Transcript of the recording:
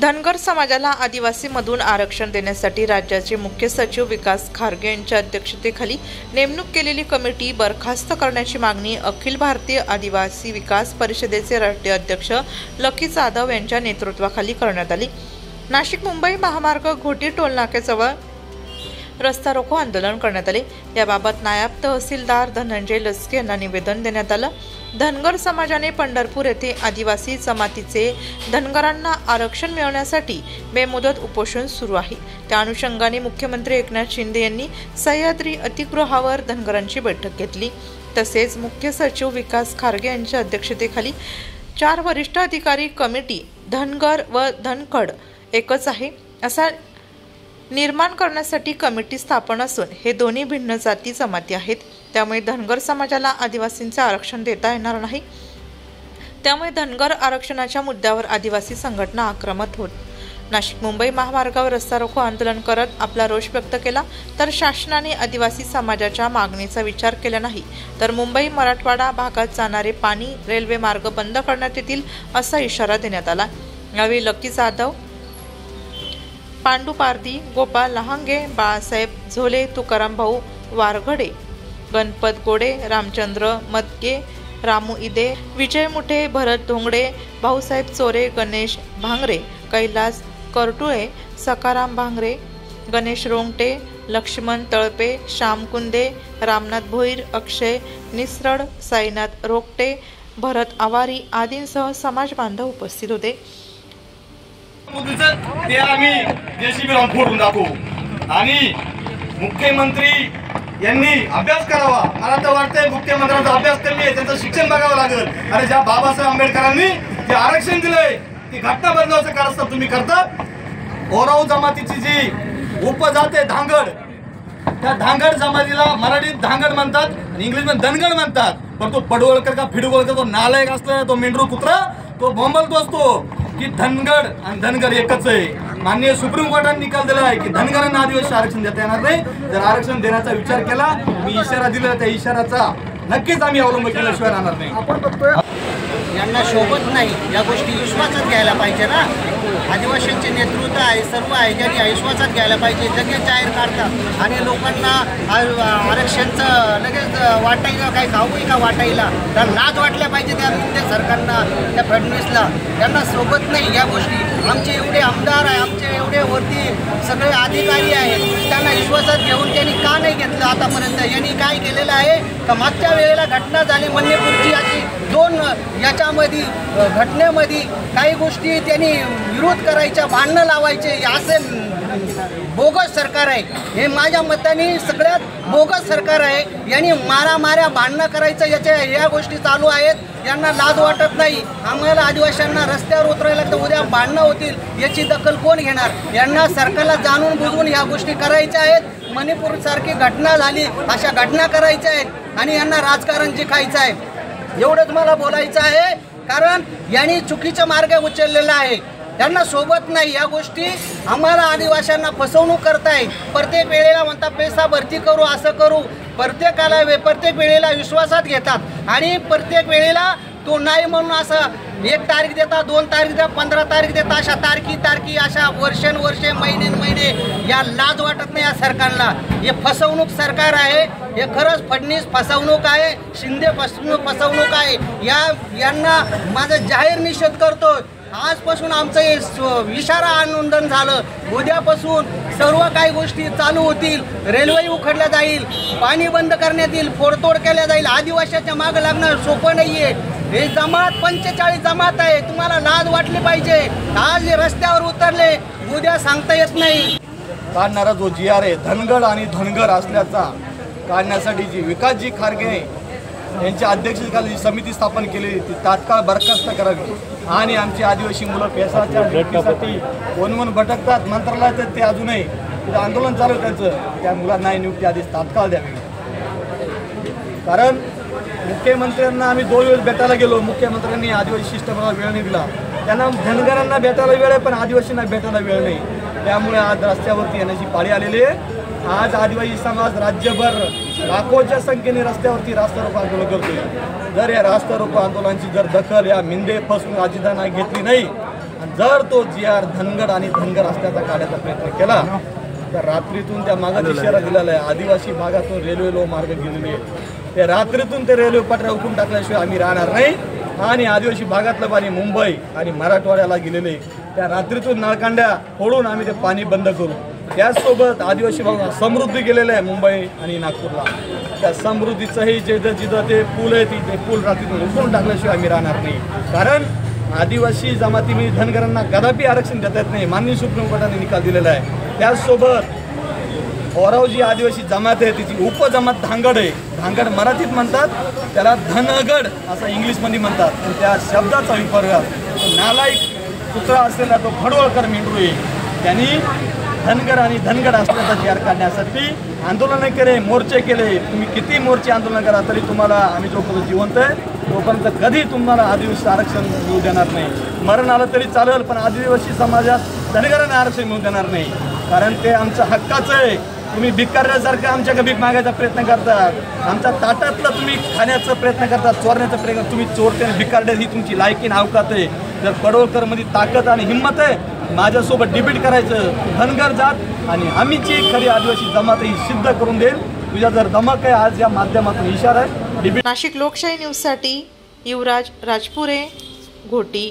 धनगर समाजाला आदिवासीमधून आरक्षण देण्यासाठी राज्याचे मुख्य सचिव विकास खारगे यांच्या अध्यक्षतेखाली नेमणूक केलेली कमिटी बरखास्त करण्याची मागणी अखिल भारतीय आदिवासी विकास परिषदेचे राष्ट्रीय अध्यक्ष लकी जाधव यांच्या नेतृत्वाखाली करण्यात आली। नाशिक मुंबई महामार्ग घोटी टोलनाक्याजवळ रस्ता रोको आंदोलन करण्यात आले। याबाबत नायब तहसीलदार धनंजय लस्के यांना निवेदन देण्यात आलं। धनगर समाजाने पंढरपूर येथे आदिवासी जमातीचे धनगरांना आरक्षण मिळवण्यासाठी बेमुदत उपोषण सुरू आहे। त्या अनुषंगाने मुख्यमंत्री एकनाथ शिंदे यांनी सह्याद्री अतिगृहावर धनगरांची बैठक घेतली। तसेच मुख्य सचिव विकास खारगे यांच्या अध्यक्षतेखाली 4 वरिष्ठ अधिकारी कमिटी धनगर व धनखड एकच आहे असा निर्माण करण्यासाठी कमिटी स्थापन असून हे दोन्ही भिन्न जाती जमाती आहेत। त्यामुळे धनगर समाजाला आदिवासींचे आरक्षण देता येणार नाही। त्यामुळे धनगर आरक्षणाच्या मुद्द्यावर आदिवासी संघटना आक्रमक होत नाशिक मुंबई महामार्गावर रस्ता रोको आंदोलन करत आपला रोष व्यक्त केला। तर शासनाने आदिवासी समाजाच्या मागणीचा विचार केला नाही तर मुंबई मराठवाडा भागात जाणारे पाणी रेल्वे मार्ग बंद करण्यात येतील असा इशारा देण्यात आला। यावेळी लकी जाधव, पांडू पारधी, गोपाळ लहांगे, बाळासाहेब झोले, तुकाराम भाऊ वारघडे, गणपत गोडे, रामचंद्र मदगे, रामू इदे, विजय मुठे, भरत धोंगडे, भाऊसाहेब चोरे, गणेश भांगरे, कैलास करटुळे, सकाराम भांगरे, गणेश रोंगटे, लक्ष्मण तळपे, श्याम कुंदे, रामनाथ भोईर, अक्षय निसरड, साईनाथ रोकटे, भरत आवारी आदींसह समाज बांधव उपस्थित होते। ते आम्ही जेसीबी लावून फोडून दाखवू आणि मुख्यमंत्री यांनी अभ्यास करावा। मला तर वाटतंय मुख्यमंत्र्यांचा अभ्यास कमी आहे, त्यांचं शिक्षण बघावं लागेल। अरे ज्या बाबासाहेब आंबेडकरांनी जे आरक्षण दिलंय ती घटना बदलावचं कारस्थान तुम्ही करता। ओराव जमातीची जी उपजात आहे धांगड, त्या धांगड जमातीला मराठीत धांगड म्हणतात आणि इंग्लिशमध्ये धनगड म्हणतात। पण तो पडवळकर का फिडवळकर, तो नालायक असला, तो मेंढरू कुत्रा, तो बोंबलतो असतो की धनगड आणि धनगर एकच आहे। माननीय सुप्रीम कोर्टाने निकाल दिला आहे की धनगरांना आदिवासी आरक्षण देता येणार नाही। जर आरक्षण देण्याचा विचार केला, मी इशारा दिला, त्या इशाराचा नक्कीच आम्ही अवलंब केल्याशिवाय राहणार नाही। आपण बघतोय यांना शोभत नाही, या गोष्टी विश्वासात घ्यायला पाहिजे ना। आदिवासींचे नेतृत्व आहे, सर्व आहे, त्यांनी विश्वासात घ्यायला पाहिजे। लगेच जाहीर काढतात आणि लोकांना आरक्षणचं लगेच वाटायला, काय खाऊ का वाटायला, तर लाज वाटल्या पाहिजे त्या सरकारना, त्या फडणवीसला। त्यांना सोबत नाही या गोष्टी। आमचे एवढे आमदार आहे, आमचे एवढे वरती सगळे अधिकारी आहेत, त्यांना विश्वासात घेऊन त्यांनी का नाही घेतलं आतापर्यंत? यांनी काय केलेलं आहे तर मागच्या वेळेला घटना झाली मणिपूरची, अशी 2 याच्यामध्ये घटनेमध्ये काही गोष्टी त्यांनी विरोध करायच्या, भांडणं लावायचे, असे बोगस सरकार आहे हे। माझ्या मताने सगळ्यात बोगस सरकार आहे। यांनी मारामाऱ्या भांडणं करायचं, या गोष्टी चालू आहेत। यांना लाज वाटत नाही। आम्हाला आदिवासींना रस्त्यावर उतरायला तर उद्या भांडणं होतील, याची दखल कोण घेणार? यांना सरकारला जाणून बुजवून ह्या गोष्टी करायच्या आहेत। मणिपूर सारखी घटना झाली, अशा घटना करायच्या आहेत आणि यांना राजकारण जिंकायचं आहे। एवढंच मला बोलायचं आहे, कारण यांनी चुकीचा मार्ग उचललेला आहे। त्यांना सोबत नाही या गोष्टी। आम्हाला आदिवासींना फसवणूक करताय। प्रत्येक वेळेला म्हणता पैसा भरती करू, असं करू, प्रत्येक वेळेला विश्वासात घेतात आणि प्रत्येक वेळेला तो नाही म्हणून असं 1 तारीख देता, 2 तारीख देता, 15 तारीख देता, अशा तारखी अशा वर्षे महिने या लाज वाटत नाही या सरकारला। हे फसवणूक सरकार आहे, हे खरंच फडणवीस फसवणूक आहे, शिंदे फसवणूक आहे। यांना माझं जाहीर निषेध करतो। आजपासून आमचं इशारा आंदोलन झालं, उद्यापासून सर्व काही गोष्टी चालू होतील। रेल्वे उखडल्या जाईल, पाणी बंद करण्यात येईल, फोडतोड केल्या जाईल। आदिवासीच्या मागं लागणं सोपं नाहीये। हे जमात 45 जमात आहे, तुम्हाला लाज वाटली पाहिजे। आज रस्त्यावर उतरले, उद्या सांगता येत नाही। काढणारा जो GR आहे धनगड आणि धनगर असल्याचा काढण्यासाठी जी विकासजी खारगे यांच्या अध्यक्षतेखाली समिती स्थापन केली, ती तात्काळ बरखास्त करावी आणि आमची आदिवासी मुलं पैशाच्या नियुक्तीसाठी वन भटकतात मंत्रालयात, ते अजूनही आंदोलन चालू त्याचं, त्या मुलांना नियुक्ती आधीच तात्काळ द्यावी। कारण मुख्यमंत्र्यांना आम्ही 2 वेळेस भेटायला गेलो, मुख्यमंत्र्यांनी आदिवासी शिष्टमंडळाला वेळ नाही दिला। त्यांना धनगरांना भेटायला वेळ आहे पण आदिवासींना भेटायला वेळ नाही। त्यामुळे आज रस्त्यावरती येण्याची पाळी आलेली आहे। आज आदिवासी समाज राज्यभर लाखोच्या संख्येने रस्त्यावरती रास्ता रोको आंदोलन करतोय। जर या रास्ता रोको आंदोलनाची जर दखल या मिंदे फसून अजितांना घेतली नाही आणि जर तो GR धनगर आणि धनगर असल्याचा काढायचा प्रयत्न केला तर रात्रीतून त्या मागाचा इशारा दिलेला आहे. आदिवासी भागातून रेल्वे मार्ग गेलेले आहे. ते रात्रीतून ते रेल्वे पटऱ्या उकळून टाकल्याशिवाय आम्ही राहणार नाही. आणि आदिवासी भागातलं पाणी मुंबई आणि मराठवाड्याला गेलेले त्या रात्रीतून नळकांड्या फोडून आम्ही ते पाणी बंद करू. त्याचसोबत आदिवासी भागात समृद्धी गेलेलं आहे मुंबई आणि नागपूरला. त्या समृद्धीचंही जिथं ते पूल आहे ते पूल रात्रीतून उकळून टाकल्याशिवाय आम्ही राहणार नाही. कारण आदिवासी जमातीमध्ये धनगरांना कदापि आरक्षण देता येत नाही. माननीय सुप्रीम कोर्टाने निकाल दिलेला आहे. त्याचसोबत ओराव जी आदिवासी जमात आहे तिची उपजमात धांगड आहे. धांगड मराठीत म्हणतात, त्याला धनगड असं इंग्लिशमध्ये म्हणतात. त्या शब्दाचा विपर्यास नालायक कुत्रा असलेला तो खडवळकर मेंढरू आहे. त्यांनी धनगर आणि धनगड असल्याचा GR काढण्यासाठी आंदोलन केले, मोर्चे केले. तुम्ही किती मोर्चे आंदोलन करा तरी तुम्हाला आम्ही जोपर्यंत जिवंत आहे तोपर्यंत कधी तुम्हाला आदिवासी आरक्षण मिळू देणार नाही. मरण आलं तरी चालेल, पण आदिवासी समाजात धनगरांना आरक्षण मिळू देणार नाही. कारण ते आमचं हक्काचं आहे. तुम्ही भिकारल्यासारखं आमच्याकडे भीक मागायचा प्रयत्न करतात. आमच्या ताटातलं तुम्ही खाण्याचा प्रयत्न करतात, चोरण्याचा प्रयत्न. तुम्ही चोरते आणि भिकारड्या ही तुमची लायकी अवकात आहे. जर पडवळकरमध्ये ताकद आणि हिंमत आहे माझ्यासोबत डिबेट करायचं, धनगर जात आणि आम्हीची खरी आदिवासी जमात ही सिद्ध करून देईल. तुझ्या जर धमक आहे आज या माध्यमातून इशारा आहे. नाशिक लोकशाही न्यूजसाठी युवराज राजपुरे, घोटी.